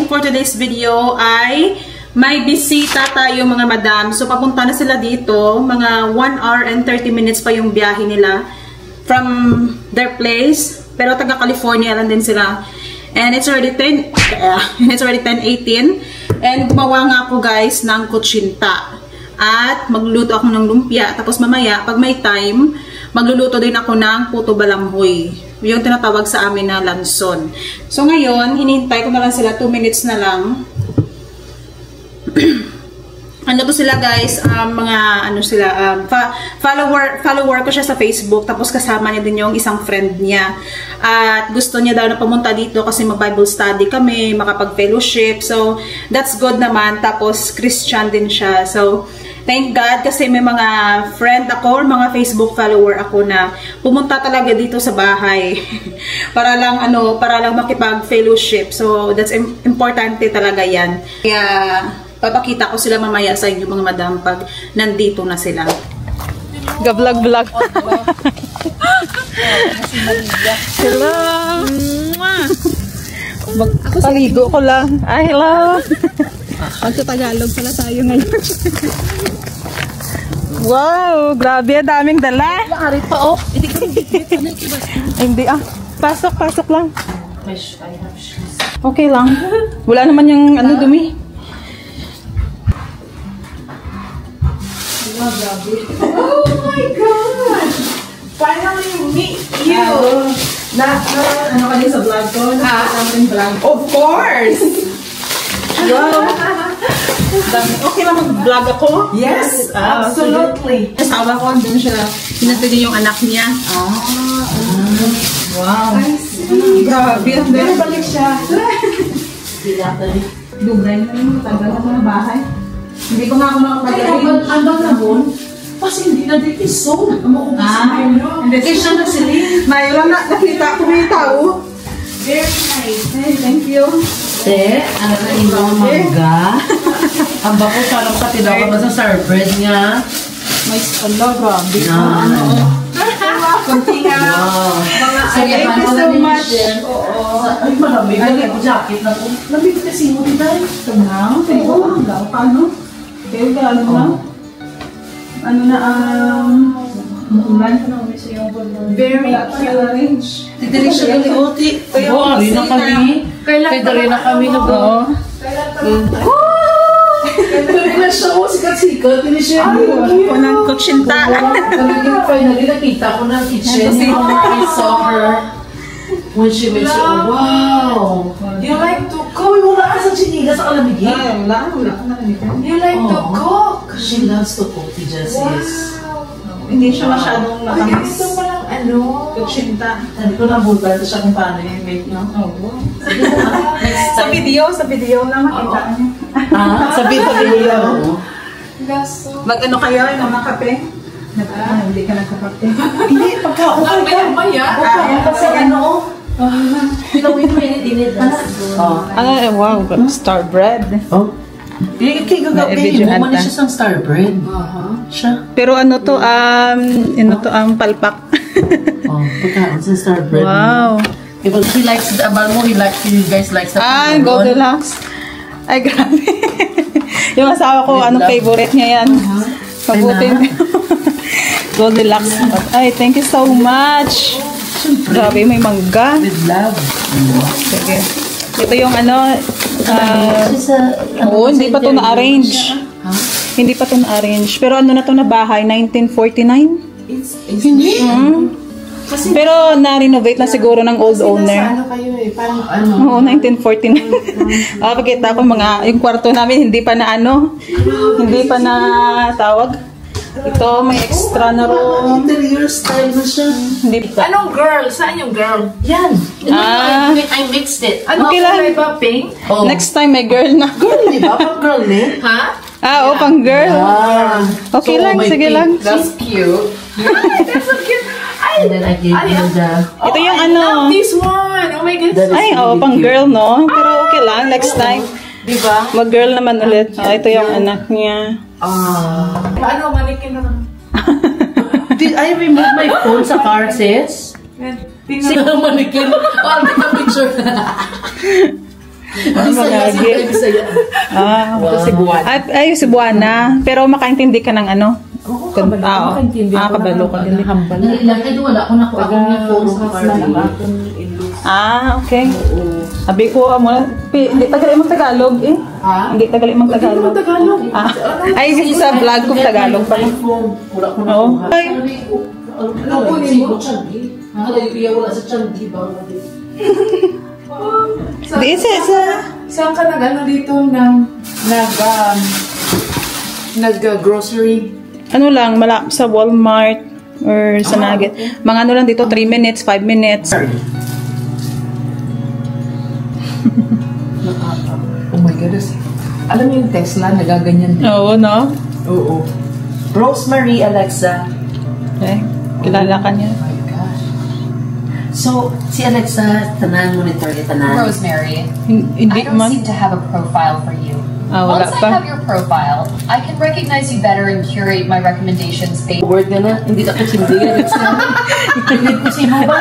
again, for today's video ay may bisita tayo mga madam. So, papunta na sila dito. Mga 1 hour and 30 minutes pa yung biyahe nila from their place. Pero taga California lang din sila. And it's already 10:18. And gumawa nga ako guys ng kutsinta. At magluluto ako ng lumpia. Tapos mamaya, pag may time, magluluto din ako ng puto balanghoy. Yung tinatawag sa amin na lanson. So ngayon, hinihintay ko na lang sila 2 minutes na lang. Ano to sila guys, mga ano sila, follower ko siya sa Facebook, tapos kasama niya din yung isang friend niya. At gusto niya daw na pumunta dito kasi mag-Bible study kami, makapag-fellowship. So, that's good naman. Tapos, Christian din siya. So, thank God kasi may mga friend ako or mga Facebook follower ako na pumunta talaga dito sa bahay. para lang makipag-fellowship. So, that's importante talaga yan. Kaya, papakita ko sila mamaya sa inyo mga madam pag nandito na sila. Ga-vlog-vlog. Hello! Paligo ko lang. Ay, hello! Magsa-Tagalog pala tayo ngayon. Wow! Grabe, daming dala. Maaari pa, oh. Hindi, pasok lang. Okay lang. Wala naman yung dumi. Oh my God! Finally meet you! Ano ka din sa vlog ko? Vlog. Of course! Wow! Okay lang mag-vlog ako? Yes, absolutely. Asawa ko, andun siya. Hinatid niya yung anak niya. Wow! Grabe. Pero balik siya. Dugay na yung tagal na mga bahay. Hindi ko nga ako makapagaling. Andang na bon? Kasi hindi na dito so. Hindi siya na sili. Mayroon na nakita ko may tao. Very nice. Hey, thank you. Ano na ibang mangga? Ang bako sarap ka tinaw ka ba sa starbread nga? May ala, grabe. Kunti nga. Thank you so much. Ay, malamig. Lagay ko jacket na po. Lamig kasi mo dito. Tunang. Paano? Kaya gano'n lang. Ano na, umulan. Very cute. Tidiri siya yung liuti. Oo, rin na kami. Tidiri na kami na ba? Tidiri na siya. Sikat-sikat. Tidiri siya. Ako ng kutsinta. Finally, nakita ko na kitchen. I saw her. When she makes it, wow! You like to cook? Kawin mo na sa chiniga sa kalamigin. Wala. You like to cook? She loves to cook, Jessie. Hindi siya masyadong matamis. Ito palang Kutsinta. Hindi ko nabutan siya kung paano yung make, no? Sa video na makita niyo. Sa video. Mag-ano kayo, mga kape? Hindi ka nagkakape. Hindi, pagka-okay ka. Maya. Kasi ano, pilawin mo init-init. Wow, star bread. Oh. Kaya mo na siya sa star bread. Siya. Pero ano to, palpak. Pagkaon sa star bread. Wow. Because he likes the abal mo, you guys likes the Goldilocks. Ay, grabe. Yung asawa ko, favorite niya yan. Mabuti. Goldilocks. Ay, thank you so much. Grabe, may mangga. With love. Sige. Ito yung hindi pa ito na-arrange. Hindi pa ito na-arrange. Pero ano na ito na bahay? 1949? Hindi. Pero na-renovate na siguro ng old owner. Ano kayo eh? Parang ano? Oo, 1949. Pakita ko yung kwarto namin hindi pa na hindi pa na tawag. Ito, may extra na room. Interior style na siya. Hindi pa. Anong girl? Saan yung girl? Yan. I mixed it. Ano Okay kulay lang. ba? Pink? Oh. Next time may girl na. Girl, di ba? Pang girl eh. Ha? Pang girl. Okay So, lang, may sige pink. lang. That's cute. That's so cute. And then I gave you the... Ito yung I love this one. Oh my God. That is really pang cute. girl, no? Pero okay lang, next time. Diba? Mag-girl naman ulit. Ito yung anak niya. Ano, manikin na lang. Did I remove my phone sa car, sis? Tingnan Sino manikin? Oh, take a picture. Ano mga gift? Ah, ay, Cebuana. Pero makaintindi ka ng ano? Oo, makaintindi ako. Kabalo ka. Hambal. Nalilagay doon, wala ko nakuha yung phone card. Ah, okay. Sabi ko, hindi tagali mong Tagalog eh. Ha? Hindi tagali mong Tagalog. Tagalog. Ah, ay, sa vlog ko Tagalog pala. Wala ko Oo. nakuha. Ay, Ano po mo? Wala sa Changi ba? di isa. Saan ka nag-ano dito nag-grocery? Ano lang, sa Walmart or sa Nugget. Mga ano lang dito, 3 minutes, 5 minutes. Oh my goodness. Alam mo yung Tesla, nagaganyan din. Oo, no? Oo. Rosemary Alexa. Okay. Kilala ka niya. Oh my gosh. So, si Alexa, tanan monitor niya, tanan. Rosemary, Hindi I don't man. seem to have a profile for you. Wala Once pa. I have your profile, I can recognize you better and curate my recommendations based. Word ka na, hindi na katsindi, Alexa. Hindi ko si mo ba?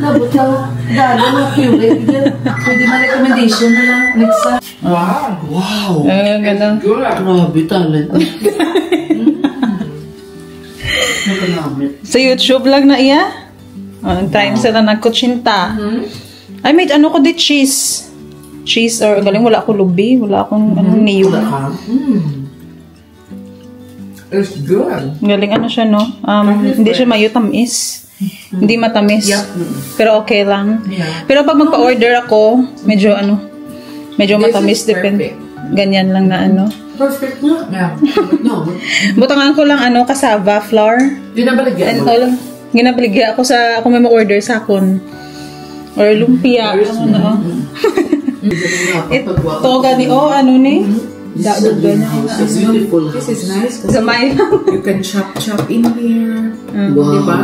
Nabot ka, galo mo, curate. Pwede ma-recommendation na lang, Alexa. Wow. Wow! Ganun. Good. Grabe, talent. Nakanamit. Sa YouTube lang na iya. Time sila nagkutsinta. Ay, may ano ko di cheese. Cheese or galing wala ako lubi. Wala akong niyo. Wala ka? It's good. Galing ano siya, no? Hindi siya mayo tamis. Hindi matamis. Yup. Pero okay lang. Yeah. Pero pag magpa-order ako, medyo matamis. This is Depende. perfect. Ganyan lang na ano. Perfect nga. Yeah. No. Butangan ko lang cassava flour. Yun ang balagyan And mo. all, ginabaligya ako kung may ma-order sa akon. Or lumpia. Ito gani, ano ni? Daod ganyan. It's beautiful. This is nice kasi Gamay. you can chop in here. Wow. Diba?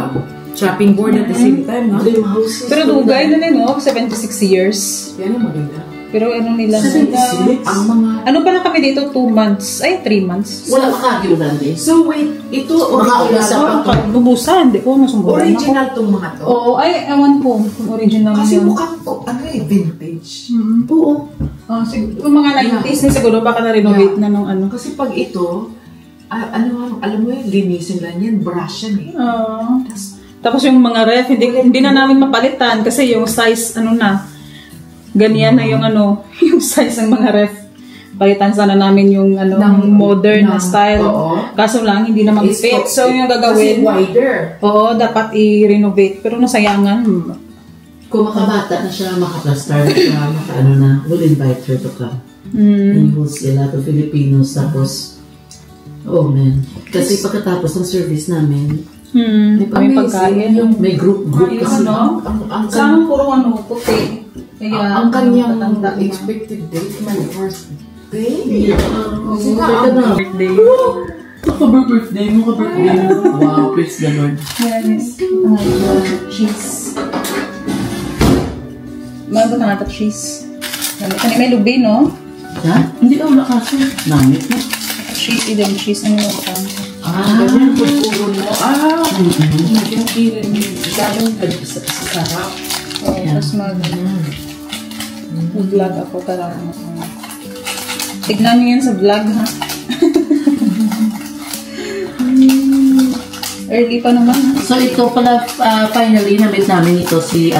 Chopping board at the same time, no? Dream house. Pero dugay na no? 76 years. Yan ang maganda. Pero ano nila? 76? Ang mga... Ano pa lang kami dito? 2 months. Ay, 3 months. Wala makakiulan din. So wait, ito Makaulasa pa. Bubusan. Hindi ko masumburan ako. Original tong mga to. Oo. Ay, ewan ko. Original Kasi yun. mukhang to, ano vintage. Oo. Yung mga 90s na siguro baka na-renovate na nung ano. Kasi pag ito, alam mo yun, linisin lang yan, brush yan eh. Tapos yung mga ref, hindi na namin mapalitan kasi yung size, ganyan na yung yung size ng mga ref. Palitan sana namin yung modern na style. Oo. Kaso lang, hindi na mag-fit. So yung gagawin, Kasi wider. oo, dapat i-renovate. Pero nasayangan. Kung makabata na siya, makaplastar na siya, na, we'll invite her to come. And we'll see a lot of Filipinos. Tapos, oh man. Kasi pagkatapos ng service namin, May pagkain. may group kasi. Ang Sama puro puti. Kaya, ang kanyang matanda na. expected date, my birthday. Kasi nga, Birthday. Birthday mo. Wow, praise the Lord. Yes. Cheese. Mga ba ito cheese? Kani may lubi, no? Ha? Hindi ka wala kasi. Namit mo. Cheese, idang cheese. Ano yung utang? Ganyan, puro mo. yung kirin. Sa sarap. Tapos mag-vlog ako talaga. Tignan nyo yan sa vlog, ha? Early pa naman, ha? So ito pala, finally, namit namin ito si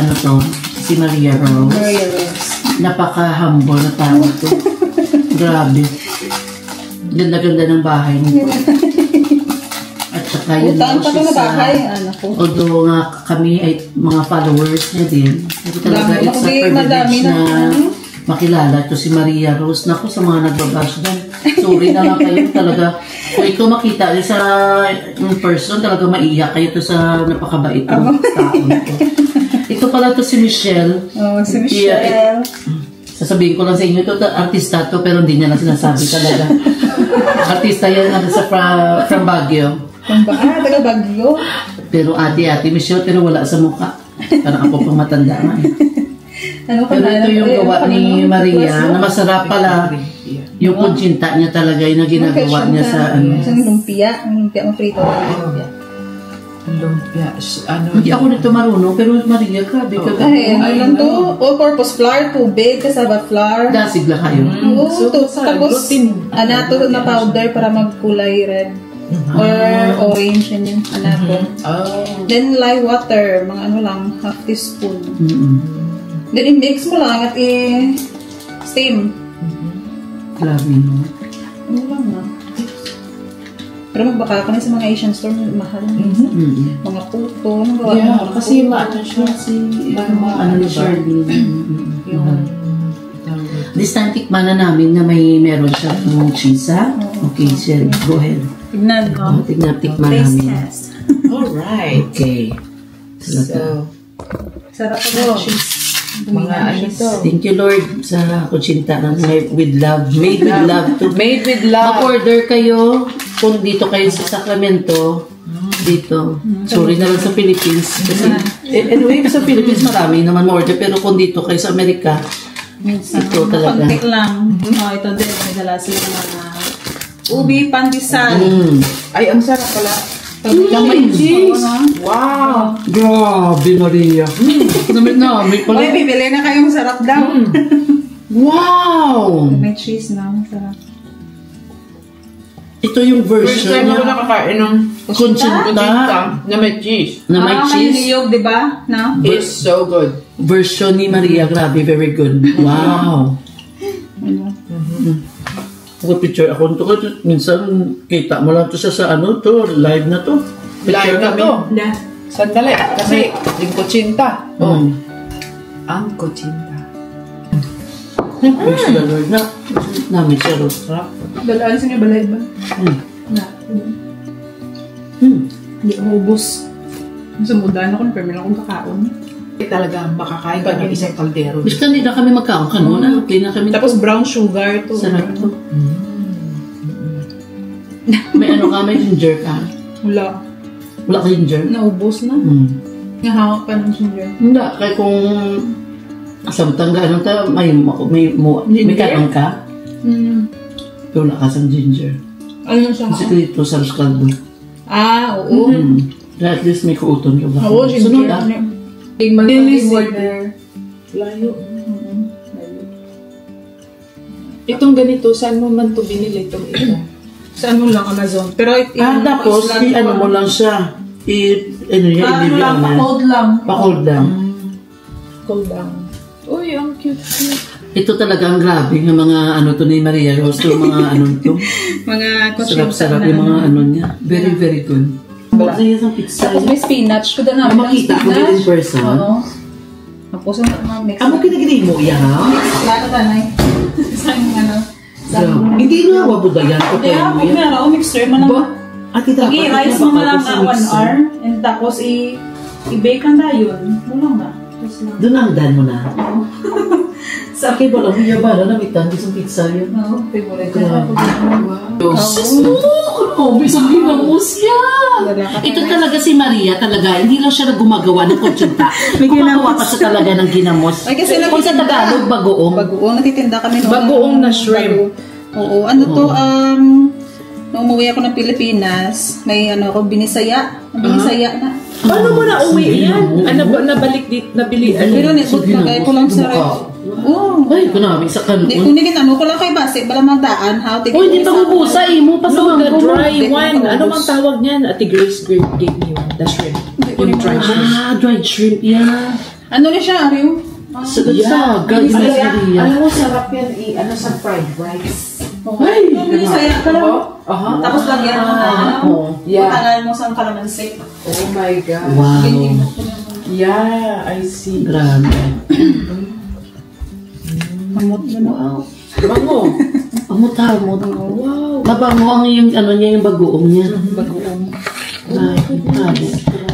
Maria Rose. Maria Rose. Napaka-humble na tao ito. Grabe. Ganda-ganda ng bahay nito. At saka yun Utang pa siya na bahay, anak ko. although nga kami ay mga followers niya din. Ito talaga, Dami. it's a Madami privilege na, na makilala ito si Maria Rose. Naku, sa mga nagbabash doon. Sorry na lang kayo talaga. Kung ito makita sa in person, talaga maiyak kayo to sa napakabait ng tao nito. Ito pala to si Michelle. Oh, si Michelle. Sasabihin ko lang sa inyo, ito artista to, pero hindi niya lang sinasabi talaga. Artista yan, from Baguio. Taga Baguio. Pero ate Michelle, pero wala sa mukha. Parang ako pang matanda nga. Pero ito yung gawa ni Maria, na masarap pala. Yung kutsinta niya talaga, yung ginagawa niya sa Sa lumpia. Lumpia mo prito. Lumpia. Ano? Hindi ako nito marunong, pero Maria, grabe ka. Ay, ano lang to? All-purpose flour, tubig, cassava flour. Dasig lang kayo. Oo, So, tapos, gluten. to na powder para magkulay red. Or orange, yun yung to. Oh. Then, lye water, mga ano lang, half teaspoon. Then, i-mix mo lang at i-steam. Grabe, no? Ano lang na. Pero magbaka ka na sa mga Asian store, mahal na. Mga puto, ano gawa Yeah, mo? kasi maano siya. Ano ni Shirley. Yung This time, tikman na namin na meron siya ng cheese, ha? Okay, Shirley, go ahead. Tignan ko. Tikman Taste namin. test. alright. Okay. So, Sarap ko. mga ano to. Thank you, Lord, sa kutsinta na with love. Made with love. Made with love. Mag-order kayo kung dito kayo sa Sacramento. Dito. Sorry na lang sa Philippines. Kasi, anyway, sa Philippines marami naman order. Pero kung dito kayo sa Amerika, Minsan, ito talaga. konti lang. Ito din. May dala sila mga ubi, pandesal. Ay, ang sarap pala. May cheese. Wow! Grabe, Maria. May pala. Uy, bibili na kayong sarap daw. Wow! May cheese na. Sarap. Ito yung First version time ako niya. nakakain ng Kutsinta. na may cheese. Na may cheese. May niyog, di ba? No? It's so good. Version ni Maria. Grabe, very good. Wow. Picture ako nito. Minsan, kita mo lang to sa ano to. Live na to. Live na to. Yeah. Sandali. Kasi, yung kutsinta. Oh. Ang kutsinta. Praise the Lord na. Namin siya ro. Sarap. Dalaan sa niyo balay ba? Na. Hindi ubos. Sumudan ako, pero meron akong kakaon. Talaga makakain ka ng isang kaldero. Bis hindi na kami magkaon kanuna. Okay na kami. Tapos brown sugar to. Sarap to. May ano ka? May ginger ka? Wala. Wala ka ginger? Naubos na. Nahawak pa ng sugar. Hindi. Kaya kung samtang gano'n ka, may kanon ka? Pero wala ka sa ginger. Ano siya? Kasi dito sa Ruscaldo. Oo. Kaya at least may kuuton ka ba? Oo, Sunod ginger. ah. Magpaping order. Layo. Itong ganito, saan mo man ito binili itong ito? Saan mo lang Amazon? Pero Tapos, ano mo lang siya. I-leave lang na. Pa-cold lang. Pa-cold lang. Cold lang. Uy, ang cute. Ito talaga ang grabe ng mga ano to ni Maria Rose. Yung mga ano to. Mga Sarap-sarap yung mga ano niya. Very, very good. Bakit niya sa pizza? Tapos may spinach. Kuda namin ng Makita ko din in person. Oo. Tapos yung mix. Amo kinagili mo yan, ha? Lahat na tanay. Sa yung ano. Hindi na wabuda yan. Kaya mo pag yan. meron ako mixer, manang Ati dapat. i-rice mo lang 1 hour. And tapos i-bake lang tayo yun. Mulang ba? Doon ang dan mo na. Sa akin ba lang, huya ba na namitan sa pizza yun? Oo, favorite ko. Wow. Oh, bisang ginamos yan. Ito talaga si Maria talaga. Hindi lang siya gumagawa ng kutsinta. Gumagawa pa siya talaga ng ginamos. Ay, kasi Kung sa Tagalog, bagoong. Bagoong, natitinda kami noon. Bagoong na shrimp. Oo, ano to, nung umuwi ako ng Pilipinas, may ano ako, binisaya. Binisaya na. Paano mo na uwi yan? Nabalik dito, nabili. Pero nilagay ko lang sa ref. Oo. Ay, kunami sa kanon. Kung ano ko lang kay Basi, bala magdaan, how to Oh, hindi pa bubusa eh. Mo pa sa No, the mangko. dry one. Ano mang tawag niyan? Ate Grace gave me one. The shrimp. Yung dry shrimp. Ah, dried shrimp yan. Ano na siya, Ariyo? Sa gagawin sa Maria. Alam mo, sarap yan ano sa fried rice. Ay, Binisaya ka lang. Aha. Tapos lagyan mo na, Yeah. tagal mo sa kalamansi. Oh my God. wow. Yeah, I see. Grabe. Mamot mo na. Wow. Bango. Amot-amot. Wow. Mabango ang yung ano niya, yung bagoong niya. Bagoong. Grabe.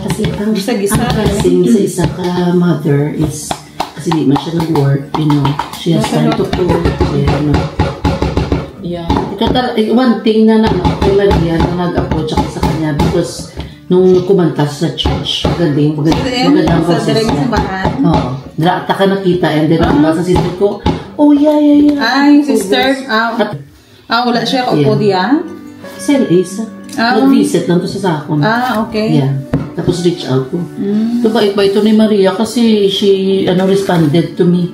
Kasi ang Gisa-gisa. blessing sa isa ka mother is kasi di man siya nag-work, you know. She has time to cook. You know. Yeah. Ito one thing na kay Maria na nag-approach ako sa kanya because nung kumanta sa church, magandang Sa boses direct niya. sa bahan. Oo. Drakta ka nakita and then nabasa sa sister ko, oh yeah. Ay, sister. Wala siya kaupo diya. Sel Isa. Nag-visit lang to sa sakon. Okay. Yeah. Tapos reach out ko. So, bait-bait ito ni Maria kasi she responded to me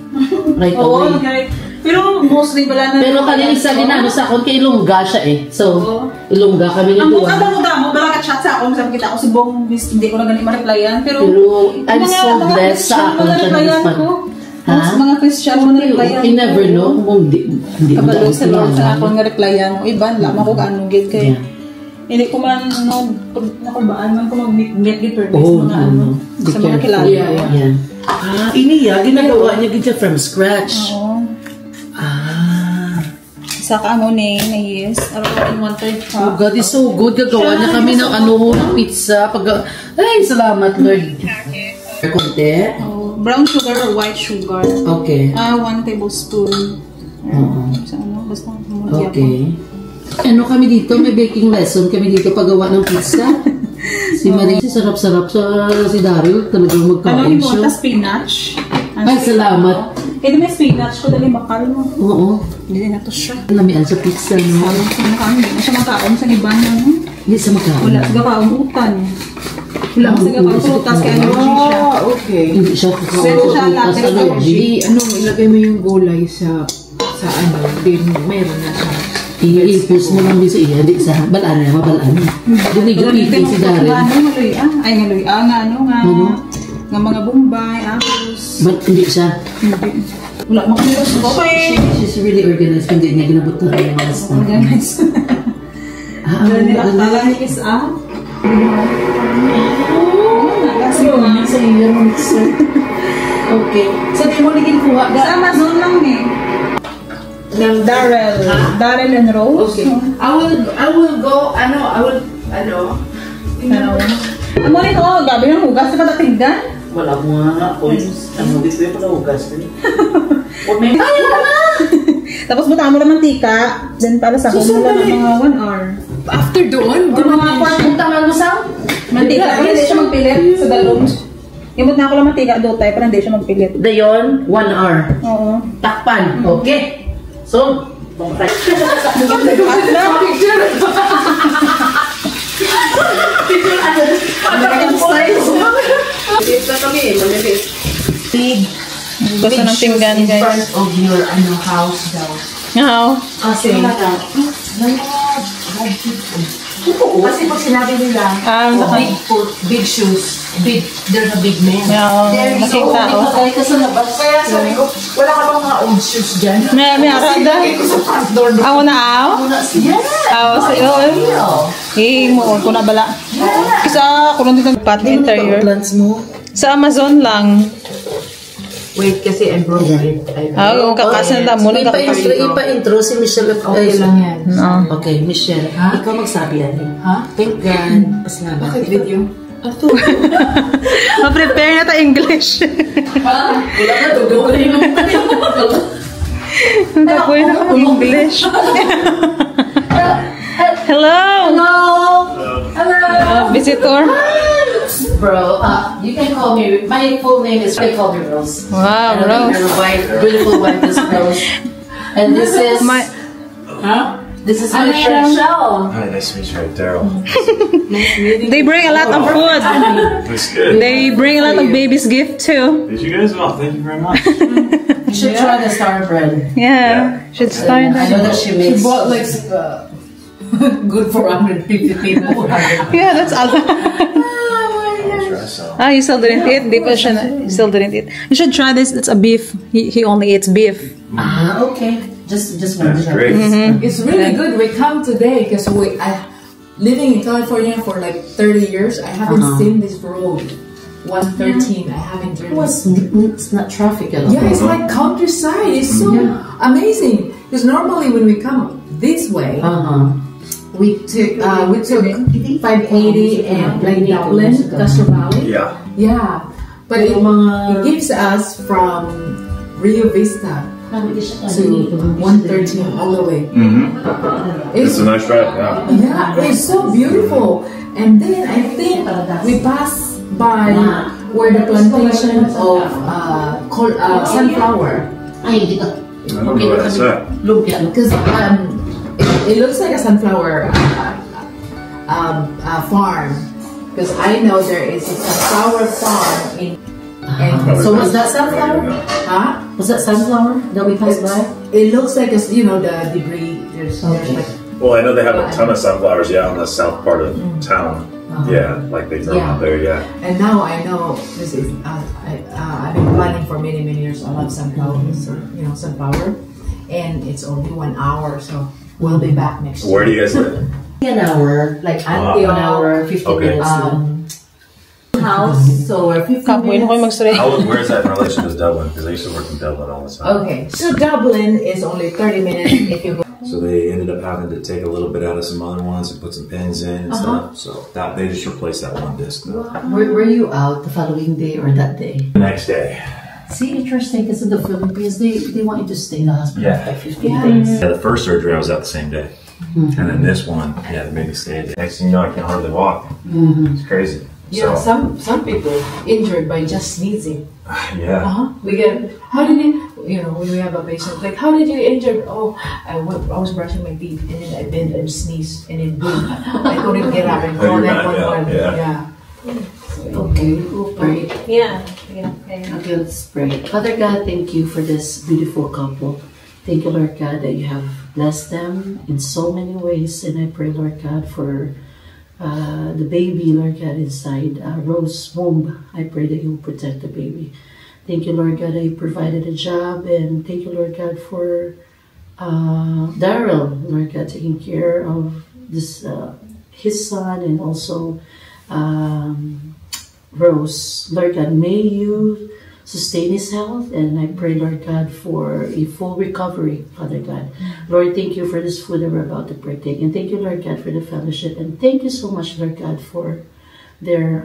right away. Okay. Pero mostly wala na. Pero kanina isa ginano sa akon kay Ilongga siya eh. So, Ilongga kami Ang nito. mukha mo, bala ka-chat sa ako, sabi kita ako si Bong, hindi ko na ganit ma-replyan. Pero I'm so blessed sa akon siya na-respond. Ha? Mga Christian mo na-replyan. You never know kung hindi kabalo sa Lord sa akon nga replyan. O iban, lamang ko kaano gid kay. Hindi ko man, nakabaan man ko mag-meet with mga sa mga kilala. Yeah. Iniya, ginagawa niya gid siya from scratch. Oo. Sa kamo ni yes. Around 1/3 Oh God, it's so good. Gagawa niya kami ng pizza. Ay, salamat Lord. Konti? Brown sugar or white sugar? Okay. 1 tablespoon. Sa basta okay. Ano kami dito? May baking lesson kami dito paggawa ng pizza. Si Marie, sarap-sarap si Daryl. Talagang magkain siya. Ano spinach? Ay, salamat. Ito may spinach ko, dali bakal mo. Oo. Hindi na to siya. Lamian sa pizza, no? Hindi na siya makaon sa liban, no? Hindi sa makaon. Wala sa gakaon utan. Wala sa gakaon utas kaya allergy siya. Okay. Hindi siya Pero siya utas latex allergy. Ilagay mo yung gulay sa din meron na siya. I-post mo lang din sa iya. Hindi sa balaan niya, mabalaan niya. Gumigapitin si Darren. Ay, nga mga Bombay, apples. But hindi siya. Wala makamiros. Okay. She's really organized. Hindi niya ginabot na rin yung mga stuff. Organized. Akala niya is Sa iyo, mixer. Okay. So, di mo ligin kuha. Sa Amazon lang eh. Ng Darrell and Rose. Okay. I will go, Amo nito, gabi ng hugas na patatigdan. Wala mo nga. Ang dito yung palahugas. Tapos buta mo na mantika. Then para sa home mo lang ng mga 1 hour. after doon, Or mga kwartuntangan mo sa mantika. Para hindi siya magpilit sa dalong. Imot na ako lang mantika do tayo para hindi siya magpilit. Dayon, 1 hour. Oo. Takpan. Okay. So, Gusto ng pinggan, in guys. front of your house daw. Oo. Kasi kasi pag sinabi nila, big shoes, they're the big men. Yeah, nakita ko. Kaya sabi ko, wala ka bang mga old shoes dyan? May arada. Ko sa front door doon. Ako na aw? Yes! Aw, sa iyo. Mo ko na bala. Kisa ako lang dito nagpat na interior. plans mo? Sa Amazon lang. Wait, kasi I'm broken. Yung kakasan na mo. Ipa-intro si Michelle. Okay lang yan. No. Okay, Michelle. Ha? Ikaw magsabi yan. Ha? Thank God. Pasalamat. Bakit video? Ma-prepare na ta English. Wala ka, tugoy mo. Tapoy na ko English. Hello! Hello! Visitor. Bro, you can call me. My full name is. They call me Rose. Wow, And Rose. Her wife, beautiful wife is Rose. And this is. This is my friend. Hi, nice to meet you, Daryl. They bring a lot of food. Looks good. They bring a lot of baby's gift too. Did you guys? Oh, thank you very much. You should try the star bread. Yeah, should start I know that she makes. Bought like good for 150 people. Yeah, that's a lot. Try some. You still didn't eat? Di pa siya you still didn't eat. You should try this. It's a beef. He only eats beef. Okay. Just one. That's great. It's really good. We come today because I living in California for like 30 years. I haven't seen this road. 113. I haven't driven. It's not traffic at all. Yeah, it's like countryside. It's so amazing. Because normally when we come this way, we took 580 and like Dublin, Castro Valley. Yeah. Yeah, but it gives us from Rio Vista to 113 all the way. It's a nice drive. Yeah. Yeah, it's so beautiful. And then I think we passed by where the plantation of sunflower. I don't know what that's at. Because it looks like a sunflower farm. because I know there is a sunflower farm in. And So was that sunflower? huh? Was that sunflower that we passed by? It looks like a, you know, the debris. There's like Well, I know they have a ton of sunflowers, on the south part of town. Yeah, like they grow out there, And now I know this is. I've been planning for many years. I love sunflowers, you know, sunflower, and it's only 1 hour, so we'll be back next year. Where do you guys live? An hour, like Antioch, 1 hour, 15 Okay. minutes. House, so we're 15 Kapoy na ko minutes. mag-story. Where is that in relation to Dublin? Because I used to work in Dublin all the time. Okay, so Dublin is only 30 minutes if you go. So they ended up having to take a little bit out of some other ones and put some pins in and stuff. So that they just replaced that one disc. Were you out the following day or that day? The next day. See, interesting, because in the Philippines, they want you to stay in the hospital Yeah. for like 15 days. Yeah, the first surgery I was out the same day. And then this one, they made me stay. Next thing you know, I can hardly walk. It's crazy. Yeah, So, some people injured by just sneezing. yeah. We get, how did you know, when we have a patient, like, how did you injure? Oh, I was brushing my teeth and then I bent and sneezed and then boom, I couldn't get up and call You're right, 911. yeah. Okay, we'll pray. Yeah. Okay, let's pray. Father God, thank you for this beautiful couple. Thank you, Lord God, that you have blessed them in so many ways. And I pray, Lord God, for the baby, Lord God, inside Rose's womb. I pray that you will protect the baby. Thank you, Lord God, that you provided a job. And thank you, Lord God, for Daryl, Lord God, taking care of this his son and also Rose. Lord God, may you sustain his health, and I pray, Lord God, for a full recovery, Father God. Lord, thank you for this food that we're about to partake, and thank you, Lord God, for the fellowship, and thank you so much, Lord God, for their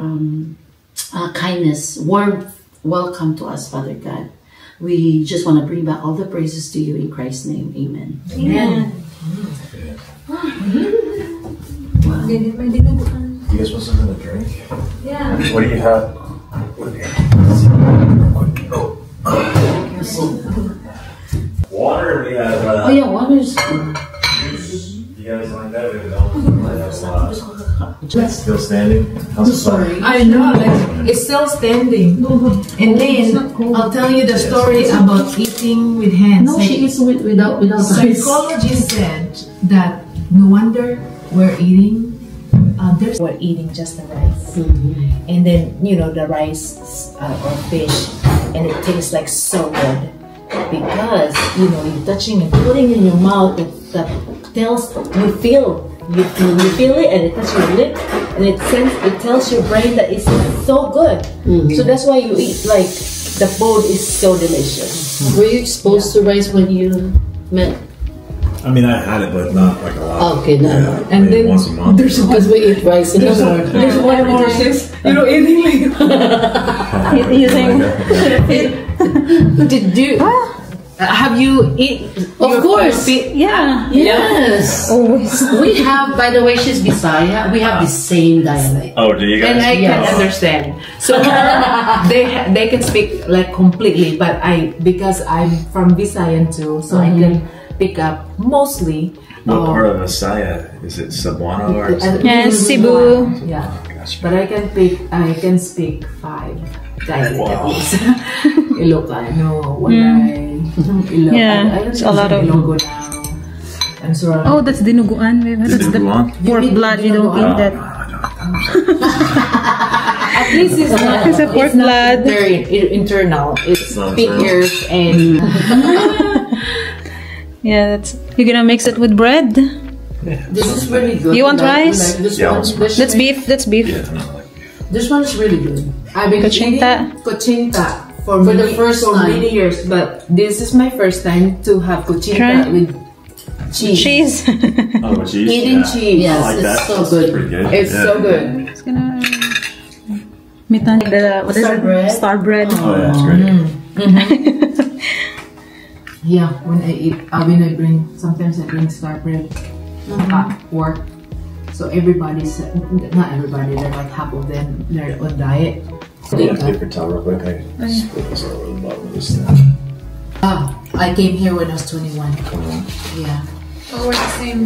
kindness, warm welcome to us, Father God. We just want to bring back all the praises to you in Christ's name. Amen. Amen. Wow. Do you guys want something to drink? Yeah. What do you have? Water, we have. Oh yeah, water is good. You guys like that? We have still standing? How's the Sorry. I know, like, it's still standing. And then, I'll tell you the story about eating with hands. No, Like, she eats without rice. psychologist said that no wonder we're eating. We're eating just the rice, and then you know the rice or fish, and it tastes like so good because you know you're touching and putting in your mouth. That tells you feel it, and it touches your lip, and it tells your brain that it's so good. So that's why you eat, like, the food is so delicious. Were you exposed to rice when you met? I mean, I had it, but not like a lot. Okay, no. Yeah, And maybe then once a month. Because we eat rice in the morning. There's one more, sis. You know, eating like. Did you? Have you eat? Of course. Yeah. Yes. We have, by the way, she's Bisaya. We have the same dialect. Oh, do you And guys? I can understand. So they can speak like completely, but because I'm from Visayan too, so I can pick up mostly. What part of Messiah? Is it Cebuano or? Yes, Cebu. Yeah, but I can speak 5 dialects at Wow. least. Ilocano, Walay, Ilocano. Yeah, I don't it's know a lot of- Ilonggo now. And so Oh, that's dinuguan. That's the Dinuguan? pork blood. You don't eat that. at least it's not. It's a pork blood. Very internal. It's not pig internal. ears and. Yeah, that's. You're gonna mix it with bread. This is really good. You want Like- rice? like this Yeah, one, let's- this That's one- beef. That's beef. Yeah, no, like, This one is really good. I've been Cochinta. eating cochinta for the first time. many years, but this is my first time to have cochinta Try. with cheese. Cheese. oh, with cheese? Eating Yeah. cheese. Yes, I like it's that. so That's good. pretty good. It's Yeah. so good. It's gonna. Mitan what is Star it? bread? Star bread. Oh, yeah, that's great. Yeah, when I bring, sometimes I bring star bread at work. So everybody's, not everybody, they're like half of them, they're on diet. Yeah, paper towel real quick. I split this all over the bottom of this thing. I came here when I was 21. Yeah. Oh, we're the same.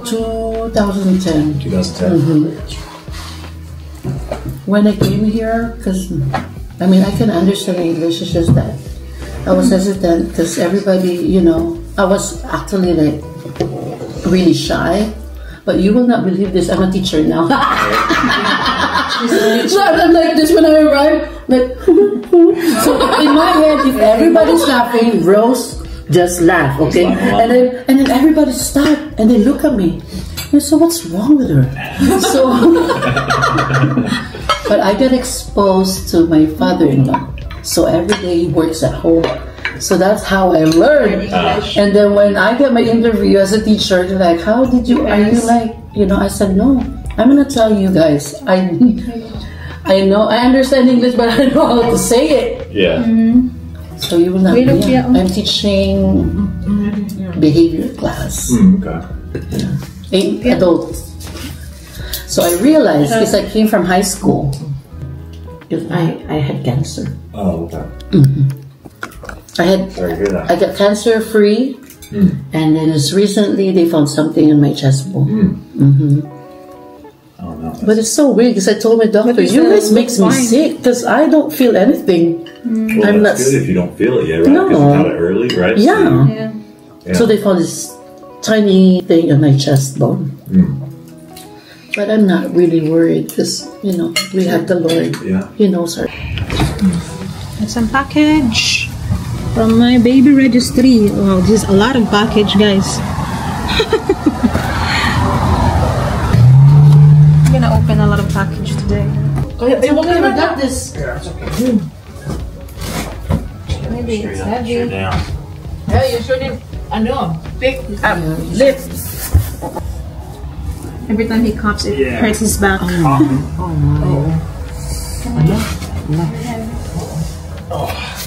2010. 2010. when I came here, because I mean I can understand English, it's just that I was hesitant because everybody, you know, I was actually like really shy. But you will not believe this, I'm a teacher now. So I'm like this when I arrive, like so in my head, if everybody's laughing, Rose just laugh, okay? And then everybody stop and they look at me. And so what's wrong with her? So but I get exposed to my father-in-law. So every day he works at home. So that's how I learned. And then when I get my interview as a teacher, they're like, how did you, are you like, you know, I said, no, I'm going to tell you guys. I know, I understand English, but I don't know how to say it. Yeah. So you will not, I'm teaching behavior class. Okay. 8 adults. So I realized, because I came from high school, I had cancer. Oh, okay. I got cancer free, and then just recently they found something in my chest bone. Oh, no. But it's so weird because I told my doctor, you guys makes me sick because I don't feel anything. Well, I'm that's not. good if you don't feel it yet, right? No. Because you got it early, right? Yeah. So they found this tiny thing in my chest bone. But I'm not really worried because, you know, we have the Lord. Yeah. He knows our. It's some package from my baby registry. Wow, this is a lot of package, guys. I'm gonna open a lot of package today. I never got this. Yeah, it's okay. Maybe it's heavy. Down. Yeah, you shouldn't, pick up lips. Every time he coughs, it hurts his back. Oh,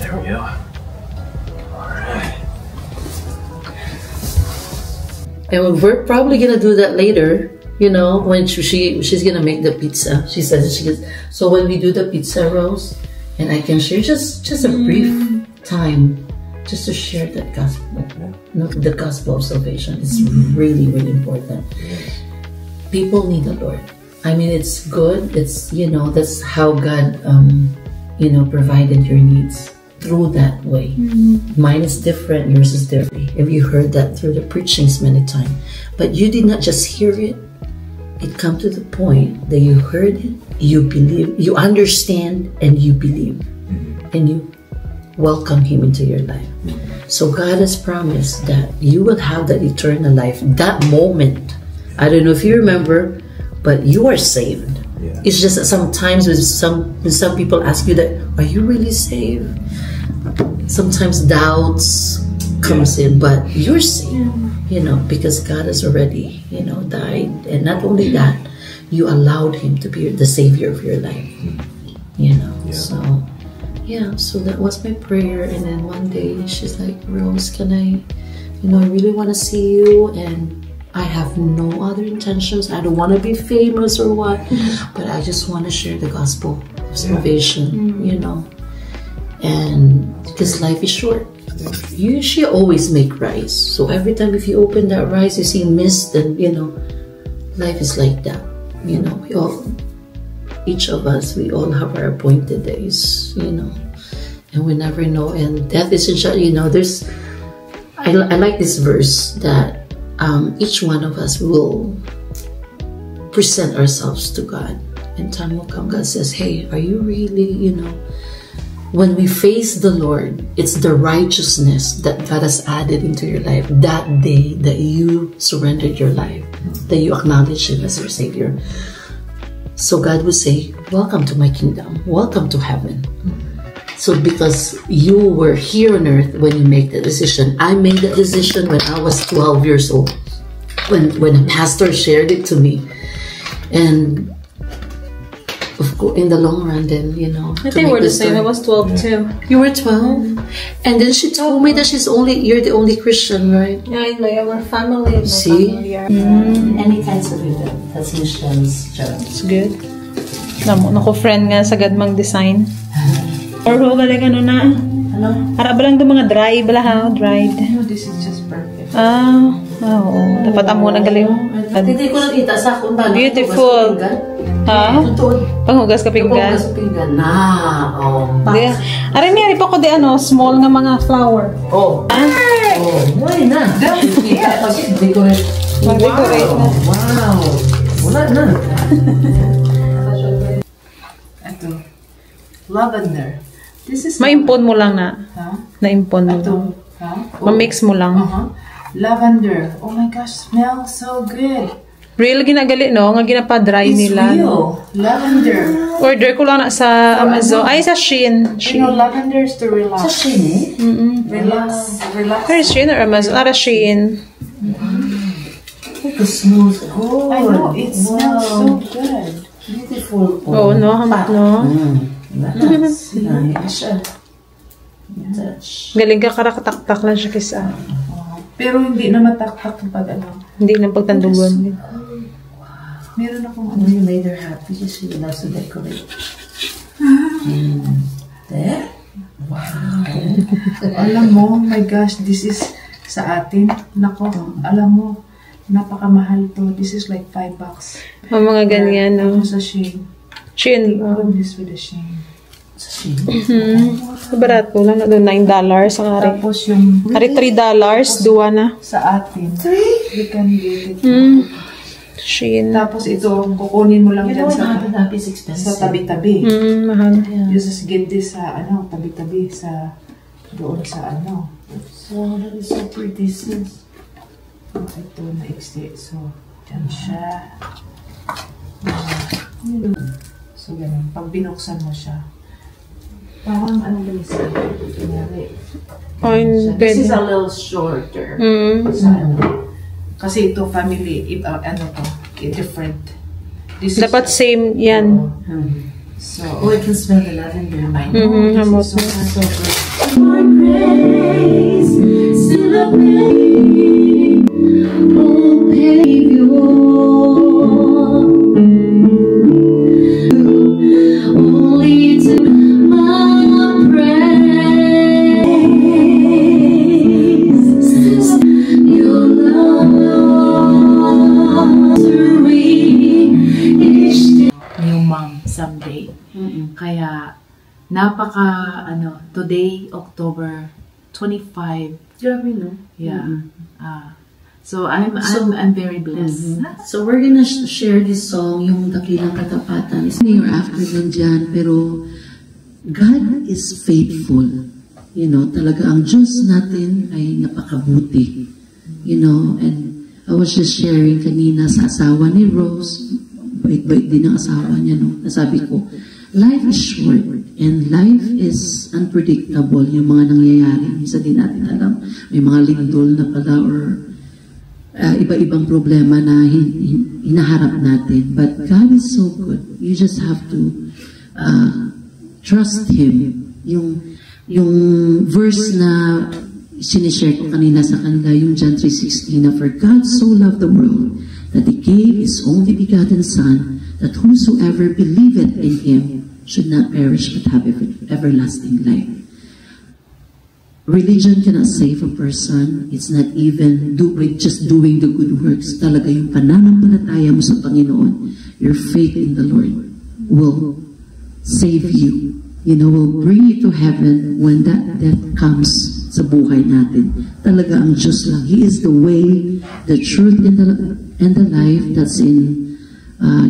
there we go. Alright. And we're probably gonna do that later. You know, when she's gonna make the pizza. She says that she gets. So when we do the pizza rolls, and I can share just a brief time, just to share that gospel, the gospel of salvation. It's really, really important. People need the Lord. I mean, it's good. It's, you know, that's how God, you know, provided your needs through that way. Mine is different. Yours is different. Have you heard that through the preachings many times? But you did not just hear it. It come to the point that you heard it, you believe, you understand, and you believe, and you welcome Him into your life. So God has promised that you will have that eternal life. That moment, I don't know if you remember, but you are saved. Yeah. It's just that sometimes when some people ask you that, are you really saved? Sometimes doubts comes in, but you're saved. You know, because God has already, you know, died. And not only that, you allowed Him to be the Savior of your life. You know, so, yeah, so that was my prayer. And then one day, she's like, Rose, can I, you know, I really want to see you. And I have no other intentions. I don't want to be famous or what. But I just want to share the gospel of salvation, you know. And because life is short. You should always make rice. So every time if you open that rice, you see mist, and you know, life is like that. You know, we all, each of us, we all have our appointed days. You know, and we never know. And death is, you know, there's. I like this verse that each one of us will present ourselves to God, and time will come. God says, "Hey, are you really, you know?" When we face the Lord, it's the righteousness that God has added into your life that day that you surrendered your life, that you acknowledge Him as your Savior. So God will say, welcome to my kingdom, welcome to heaven. So because you were here on earth when you make the decision, I made the decision when I was 12 years old, when a pastor shared it to me. And of course, in the long run, then, you know. I think we're the same. I was 12 too. You were 12? And then she told me that you're the only Christian, right? Yeah, I know. We're family. See? Any kinds of event has missions, It's good. Nako-friend nga sa Gadmang Design. Or ho, balik ano na? Ano? Harap ba lang doon mga dry bala ha? Dried. No, this is just perfect. Oo. Dapat amo na galing. Hindi ko nakita sa akong ba? Beautiful. Ha? Panghugas ka pinggan. Panghugas ka pinggan. Na, oh. Aray niya, pa ko di small nga mga flower. Oh. Oh, why na? Kita kasi decorate. Mag-decorate na. Wow. Wala na. Ito. Lavender. This is Ma-impon mo lang na. Na-impon mo. Ito. Ma-mix mo lang. Lavender. Oh my gosh, smells so good. Real ginagali, no? Nga ginapa-dry nila. It's real. Lavender. Order ko lang na sa Amazon. Ay, sa Shein. You know, lavender is to relax. Sa Shein Relax. Relax. Or Shein or Amazon? Ara Shein. It smells good. I know, it smells so good. Beautiful. Oo, no? Hamot, no? Nice. Nice. Galing ka karakataktak lang siya kisa. Pero hindi na mataktak pag Hindi na pagtandugan. Meron akong You made her happy. She loves to decorate. There? Wow. Alam mo, my gosh, this is sa atin. Nako, alam mo, napakamahal to. This is like $5. Ang mga ganyan, no? Sa Shein. Shein. This with the Shein. Sa Shein? Barato lang na doon, $9 ang ari. Tapos yung Ari $3, duwa na. sa atin. We can get it. Shein. Tapos ito, kukunin mo lang You dyan know, sa Abu Dhabi is expensive. tabi-tabi. Mahal. You just get this sa tabi-tabi sa doon sa So, that is so pretty, sis. ito na exit. So, dyan siya. So, ganun. Pag binuksan mo siya, parang ganun siya. This is a little shorter. Sa kasi ito family, different. This is Dapat same yan. so, Oh, I can smell the lavender. Hamot. so good. Someday. Kaya today October 25. Grabe, no? Yeah. So I'm very blessed. So we're gonna share this song, yung Dakilang Katapatan. It's near after nandyan, pero God is faithful. You know, talaga ang Diyos natin ay napakabuti. You know, and I was just sharing kanina sa asawa ni Rose, bait-bait din ang asawa niya, no? Nasabi ko, life is short and life is unpredictable. Yung mga nangyayari, isa din natin alam. May mga lindol na pala or iba-ibang problema na hinaharap natin. But God is so good. You just have to trust Him. Yung verse na sinishare ko kanina sa kanila, yung John 3:16, na for God so loved the world that He gave His only begotten Son, that whosoever believeth in Him should not perish but have everlasting life. Religion cannot save a person. It's not even just doing the good works. Talaga yung pananampalataya mo sa Panginoon, your faith in the Lord will save you. You know, will bring you to heaven when that death comes sa buhay natin. Talaga ang Diyos lang. He is the way, the truth, and the life. That's in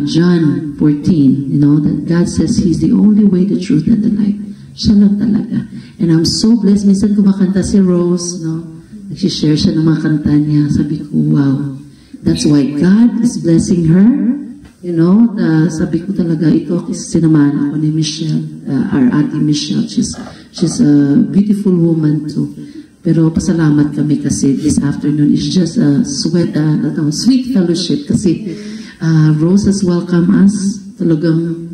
John 14. You know, that God says He's the only way, the truth, and the life. Siya lang talaga. And I'm so blessed. Minsan kumakanta si Rose, no? Nagsishare siya ng mga kanta niya. Sabi ko, wow. That's why God is blessing her. You know, sabi ko talaga, ito sinamahan ako ni Michelle, our Auntie Michelle. She's a beautiful woman too. Pero pasalamat kami kasi this afternoon is just a sweet fellowship kasi Rose has welcomed us. Talagang,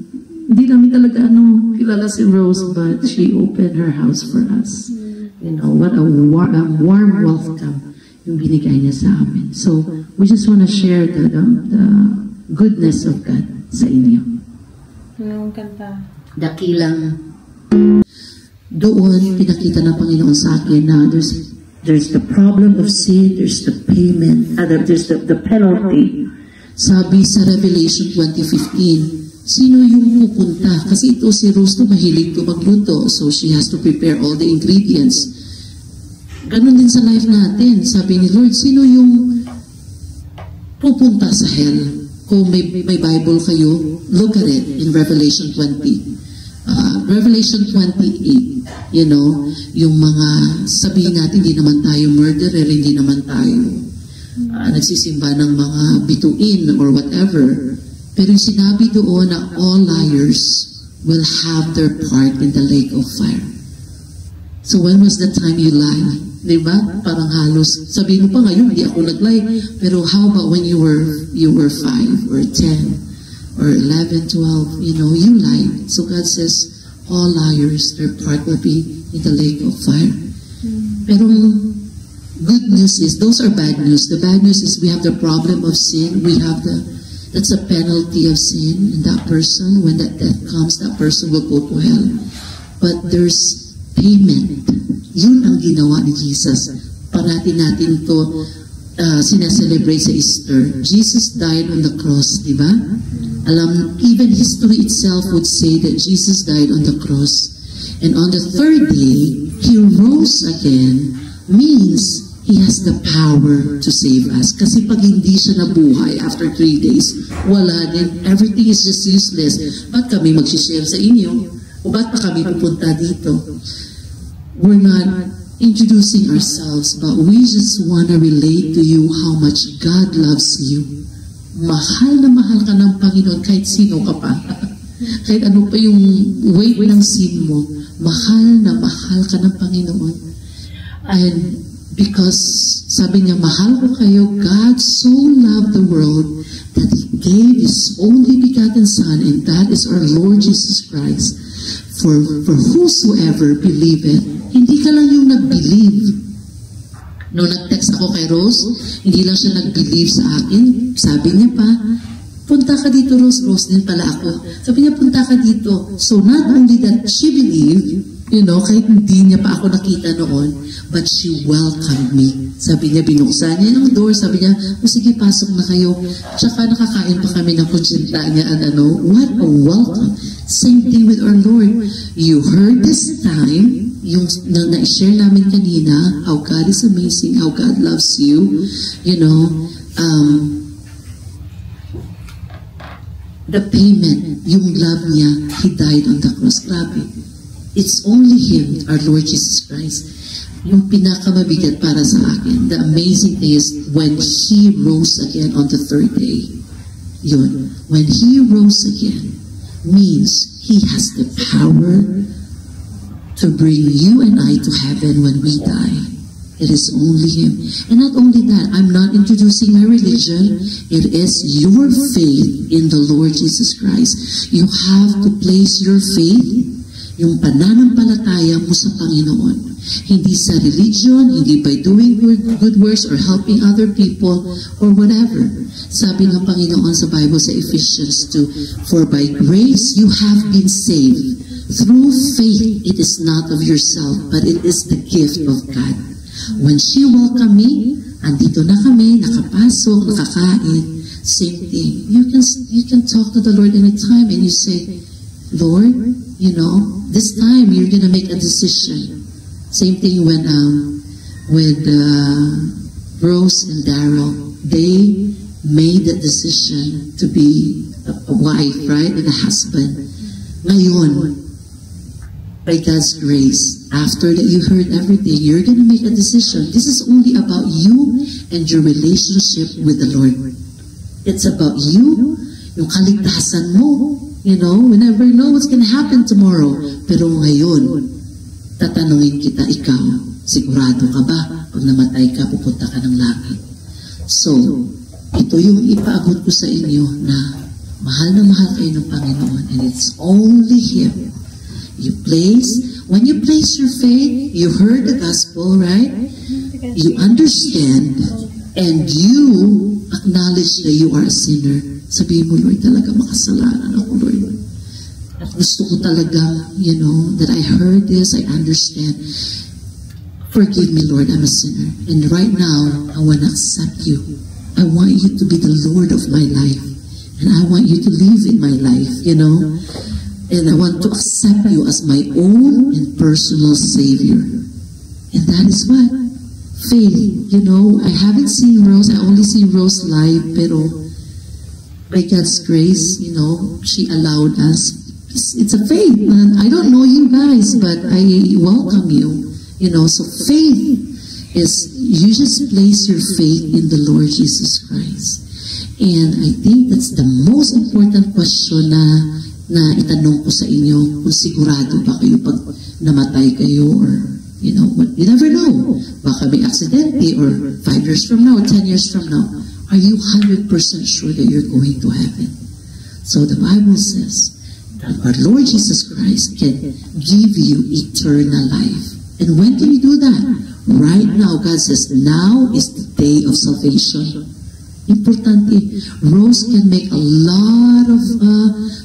hindi namin talaga kilala si Rose, but she opened her house for us. You know, what a warm welcome yung binigay niya sa amin. So, we just want to share the goodness of God sa inyo. Anong kanta? Dakilang doon, pinakita ng Panginoon sa akin na there's the problem of sin, there's the payment, there's the penalty. Sabi sa Revelation 20:15, sino yung pupunta? Kasi ito si Rose to mahilig to magluto, so she has to prepare all the ingredients. Ganon din sa life natin. Sabi ni Lord, sino yung pupunta sa hell? Kung may Bible kayo, look at it in Revelation 20. Revelation 28, you know, yung mga sabihin natin, hindi naman tayo murderer, hindi naman tayo nagsisimba ng mga bituin or whatever. Pero yung sinabi doon na all liars will have their part in the lake of fire. So when was the time you lied? Diba? Parang halos, sabihin mo pa ngayon, hindi ako nag-lie. Pero how about when you were 5 or 10 or 11, 12, you know, you lied. So God says, all liars, their part will be in the lake of fire. Pero good news is, those are bad news. The bad news is we have the problem of sin. That's a penalty of sin. And that person, when that death comes, that person will go to hell. But there's payment. Yun ang ginawa ni Jesus. Parati natin to sinaselebrate sa Easter. Jesus died on the cross, di ba? Even history itself would say that Jesus died on the cross. And on the third day, He rose again, means He has the power to save us. Kasi pag hindi siya nabuhay after 3 days, wala din. Everything is just useless. Ba't kami mag-share sa inyo? O ba't pa kami pupunta dito? We're not introducing ourselves, but we just want to relate to you how much God loves you. Mahal na mahal ka ng Panginoon kahit sino ka pa. Kahit ano pa yung weight ng sin mo, mahal na mahal ka ng Panginoon. And because sabi niya, mahal ko kayo, God so loved the world that He gave His only begotten Son, and that is our Lord Jesus Christ. For whosoever believeth, hindi ka lang yung nag-believe. Nung nag-text ako kay Rose, hindi lang siya nag-believe sa akin. Sabi niya pa, punta ka dito, Rose. Rose din pala ako. Sabi niya, punta ka dito. So not only that she believed, you know, kahit hindi niya pa ako nakita noon, but she welcomed me. Sabi niya, binuksan niya ng door. Sabi niya, sige, pasok na kayo. Tsaka nakakain pa kami ng kutsinta niya. And what a welcome. Same thing with our Lord. You heard this time, yung na-share namin kanina, how God is amazing, how God loves you, you know, the payment, yung love niya, He died on the cross. Grabe. It's only Him, our Lord Jesus Christ. Yung pinakamabigat para sa akin, the amazing thing is when He rose again on the third day. Yun. When He rose again, means He has the power to bring you and I to heaven when we die. It is only Him. And not only that, I'm not introducing my religion. It is your faith in the Lord Jesus Christ. You have to place your faith, yung pananampalataya mo sa Panginoon. Hindi sa religion, hindi by doing good works or helping other people or whatever. Sabi ng Panginoon sa Bible sa Ephesians 2, for by grace you have been saved. Through faith, it is not of yourself, but it is the gift of God. When she welcomed me, andito na kami, nakapasok, nakakain, same thing. You can talk to the Lord anytime and you say, Lord, you know, this time you're going to make a decision. Same thing when with Rose and Daryl, they made the decision to be a wife, right, and a husband. Ngayon, by God's grace, after that you heard everything, you're going to make a decision. This is only about you and your relationship with the Lord. It's about you, yung kaligtasan mo. You know, we never know what's going to happen tomorrow. Pero ngayon, tatanungin kita, ikaw, sigurado ka ba? Pag namatay ka, pupunta ka ng langit. So, ito yung ipaabot ko sa inyo na mahal na mahal kayo ng Panginoon, and it's only Him. When you place your faith, you heard the gospel, right? You understand, and you acknowledge that you are a sinner. Sabihin mo, Lord, talaga makasalanan ako, Lord. At gusto ko talaga, you know, that I heard this, I understand. Forgive me, Lord, I'm a sinner. And right now, I want to accept you. I want you to be the Lord of my life. And And I want you to live in my life, you know. And I want to accept you as my own and personal Savior. And that is what? Faith. You know, I haven't seen Rose. I only see Rose live. Pero by God's grace, you know, she allowed us. It's a faith. Man. I don't know you guys, but I welcome you. You know, so faith is you just place your faith in the Lord Jesus Christ. And I think that's the most important question na itanong ko sa inyo, kung sigurado ba kayo pag namatay kayo, or you know, you never know, baka may aksidente, or 5 years from now, or 10 years from now, are you 100% sure that you're going to heaven? So the Bible says that our Lord Jesus Christ can give you eternal life. And when can you do that? Right now, God says, now is the day of salvation. Importante, Rose can make a lot of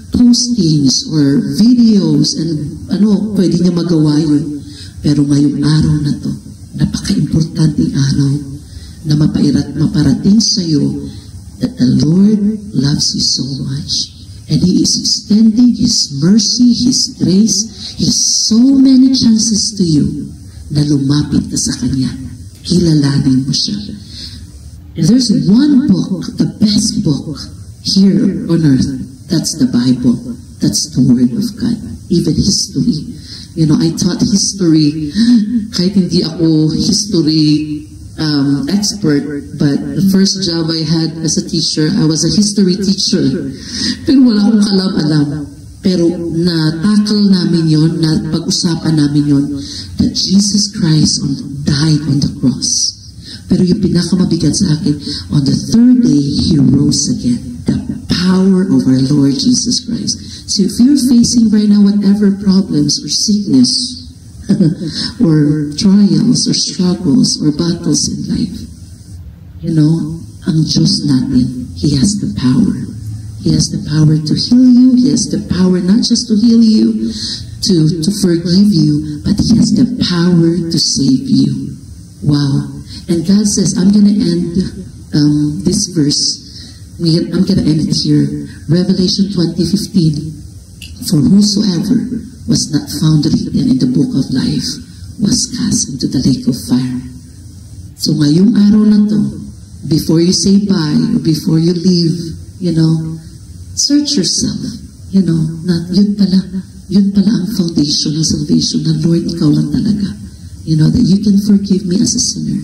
postings or videos and pwede niya magawa yun. Pero ngayong araw na to, napaka-importanting araw na maparating sa iyo that the Lord loves you so much. And He is extending His mercy, His grace, His so many chances to you na lumapit ka sa Kanya. Kilalanin mo siya. There's one book, the best book here on earth. That's the Bible. That's the Word of God. Even history. You know, I taught history. Kahit hindi ako history expert, but the first job I had as a teacher, I was a history teacher. Pero wala akong alam-alam. Pero na-tackle namin yon, na-pag-usapan namin yon, that Jesus Christ died on the cross. Pero yung pinakamabigat sa akin, on the third day, He rose again. The power of our Lord Jesus Christ. So if you're facing right now whatever problems or sickness, or trials, or struggles, or battles in life, you know, ang Diyos natin, He has the power. He has the power to heal you. He has the power not just to heal you, to forgive you, but He has the power to save you. Wow. And God says, I'm going to end this verse. I'm going to end it here. Revelation 20:15. For whosoever was not found written in the book of life was cast into the lake of fire. So ngayong araw na to, before you say bye, or before you leave, you know, search yourself. You know, yun pala ang foundation ng salvation na Lord, ikaw lang talaga. You know, that you can forgive me as a sinner.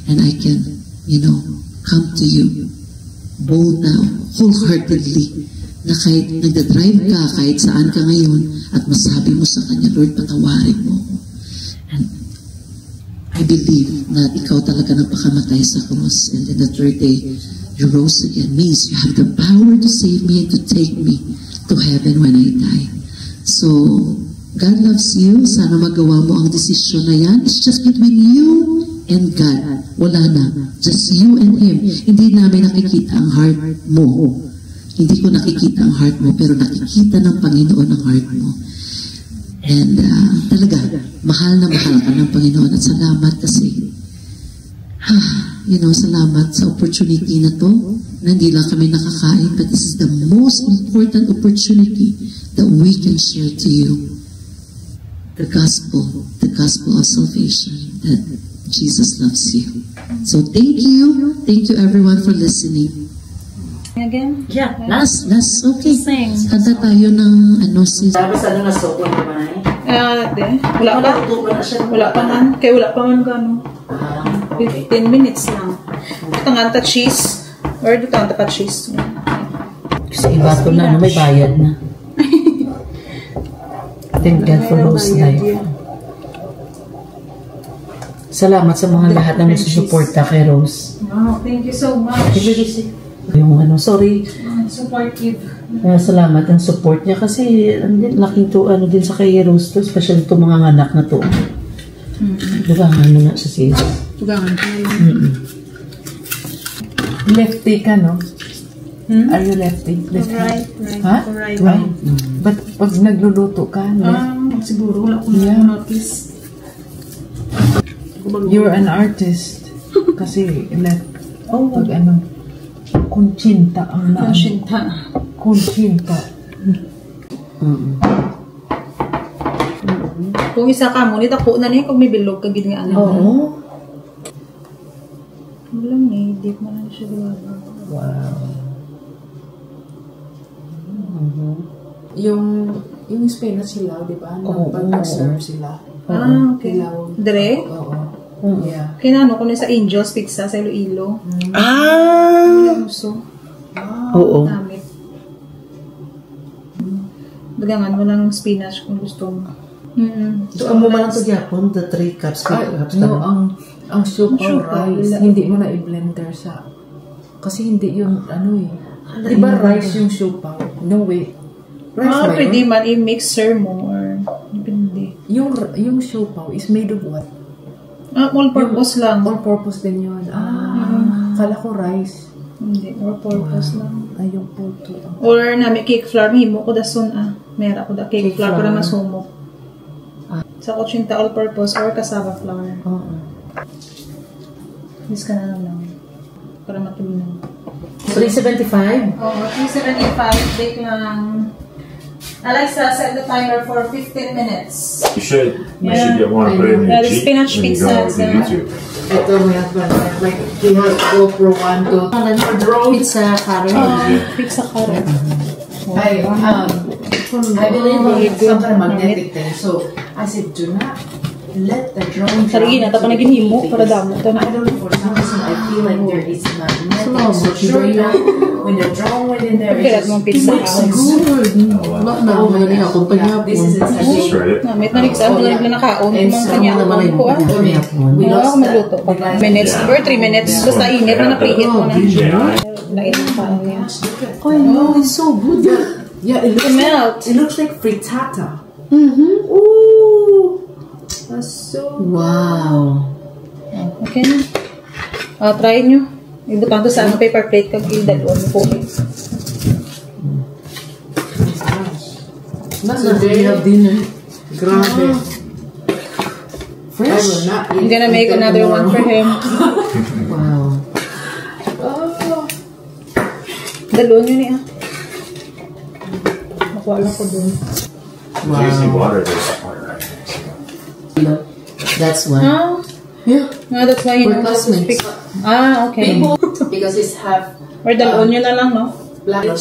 And I can, you know, come to you bold now, wholeheartedly, na kahit nagdadrive ka, kahit saan ka ngayon, at masabi mo sa Kanya, Lord, patawarin mo ako. And I believe na ikaw talaga napakamatay sa cross, and then the third day, you rose again, means you have the power to save me and to take me to heaven when I die. So, God loves you. Sana magawa mo ang desisyon na yan. It's just between you and God. Wala na. Just you and Him. Hindi namin nakikita ang heart mo. Hindi ko nakikita ang heart mo, pero nakikita ng Panginoon ang heart mo. And talaga, mahal na mahal ka ng Panginoon. At salamat kasi, you know, salamat sa opportunity na to, na hindi lang kami nakakain, but this is the most important opportunity that we can share to you. The gospel of salvation, that Jesus loves you. So thank you everyone for listening. Again? Yeah, last, okay. Sing. Kanta tayo ng sis. Sabi sa nang nasokon ka ba na Wala pa man. Kaya wala pa man ka, 15 minutes lang. Ito nga anta cheese. Or dito anta pa cheese. Kasi iba ito na, may bayad na. Thank God for Rose life. Salamat sa mga lahat ng susuporta kay Rose. Wow, thank you so much. Yung sorry. Supportive. Salamat ang support niya kasi laking to din sa kay Rose to, especially to mga anak na to. Dugangan mo na sa sis. Dugangan ka na. Lefty ka, no? Are you lefty? Right. Ha? Right. But pag nagluluto ka, Siguro wala akong notice. you're an artist. Kasi left. Pag Conchita ang naan. Conchita. Kung isa ka mo, nita ko na niya kung may bilog kagid nga ano. Oo. Walang eh, deep mo lang siya bilog. Wow. Yung spinach sila, di ba? Pag-serve sila. Okay. Dre? Oo. Yeah. Kinano ko na sa Angel's Pizza sa Iloilo. Gusto. Oo. Damit. Dagangan mo lang spinach kung gusto mo. So, ang mama lang ito Japon, the 3 cups. No, ang soup or rice, hindi mo na i-blender sa... Kasi hindi yung, ano eh. Di ba rice yung soup? No way. Rice ba pwede yun? man i-mixer mo or depende. Yung siopaw is made of what? All purpose lang. All purpose din yun. Kala ko rice. Hindi, all purpose lang. Ayun po ito. Or may cake flour, mahimo ko da sun Mera ko da cake flour para masumok. Sa kutsinta all purpose or cassava flour. Miss ka na lang. Para matulungan. 375? Oo, 375. Bake lang. Alexa, set the timer for 15 minutes. You should get one and put it in Yeah, your the Jeep spinach when you pizza go is, to YouTube. Ito may husband, like, he has GoPro 1, 2, Pizza carrot. Pizza carrot. I believe it's some magnetic thing. So I said, do not let the drone Sarigi na, tapos naging himo para damo. I don't know, for some reason I feel like there is magnetic. So sure enough, when the drone went in there, Pilat mong pizza house. Wala na, may kumpanya po. This is Just inside. shred it. Namit na nagsa, wala na nakaon. Kumang kanya naman ay ko kumpanya po. We Wala lost ako magluto. 5 minutes or 3 minutes. Basta init na napihit mo na. Lait pa niya. Oh no, it's so good. Yeah, it looks like frittata. Ooh, that's so Wow. Okay na. Try nyo. Ibutang to sa paper plate kag idalon po. That's a day of dinner. Grabe. Fresh. I will not eat. I'm gonna make another one for him. Wow. Dalon yun niya. Nakuha lang ko dun. Tasty Wow. water this. That's one. Yeah. No, that's why you know how to speak. Okay. Because it's half Or dalon nyo na lang, no? black or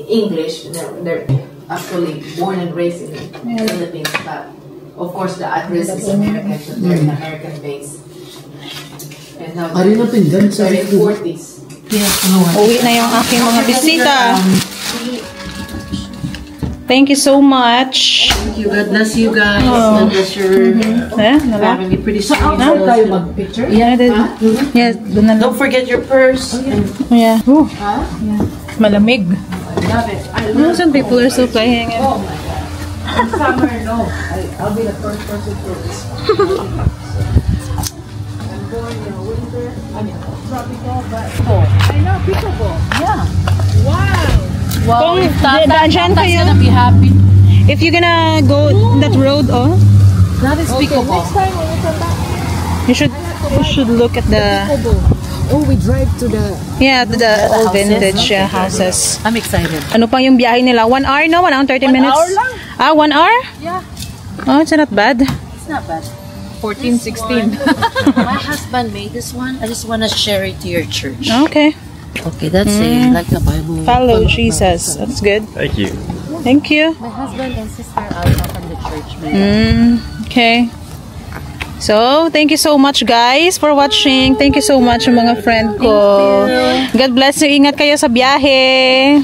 English. They're actually born and raised in the Philippines, but of course the address is American. So they're an American base. And now Ari na pinggan sa they're in 40s. Uwi na yung aking mga bisita. Thank you so much. Thank you. God bless you guys. God bless your family. Pretty soon. Tayo mag-picture? Yeah, yeah, doon na lang. Don't forget your purse. Yeah. Yeah. Malamig. Love it. I Oh, some people are still playing it. Oh my God. In summer, no. I'll be the first person to this. I'm going in winter. I mean, tropical, but I know pickleball. Yeah. Wow. Kung dyan kayo, Be happy. if you're gonna go that road, That is pickleball. Next time when we come back, you should look at the we drive to the the old vintage houses. I'm excited. Ano pa yung biyahe nila? 1 hour, no? 1 hour 30 minutes? 1 hour lang. 1 hour? Yeah. Oh, it's not bad. It's not bad. 14, 16. My husband made this one. I just want to share it to your church. Okay. Okay, that's like the Bible. Follow Jesus. That's good. Thank you. Thank you. My husband and sister Alpha from the church. Okay. So, thank you so much guys for watching. Thank you so much mga friend ko. God bless you. Ingat kayo sa biyahe.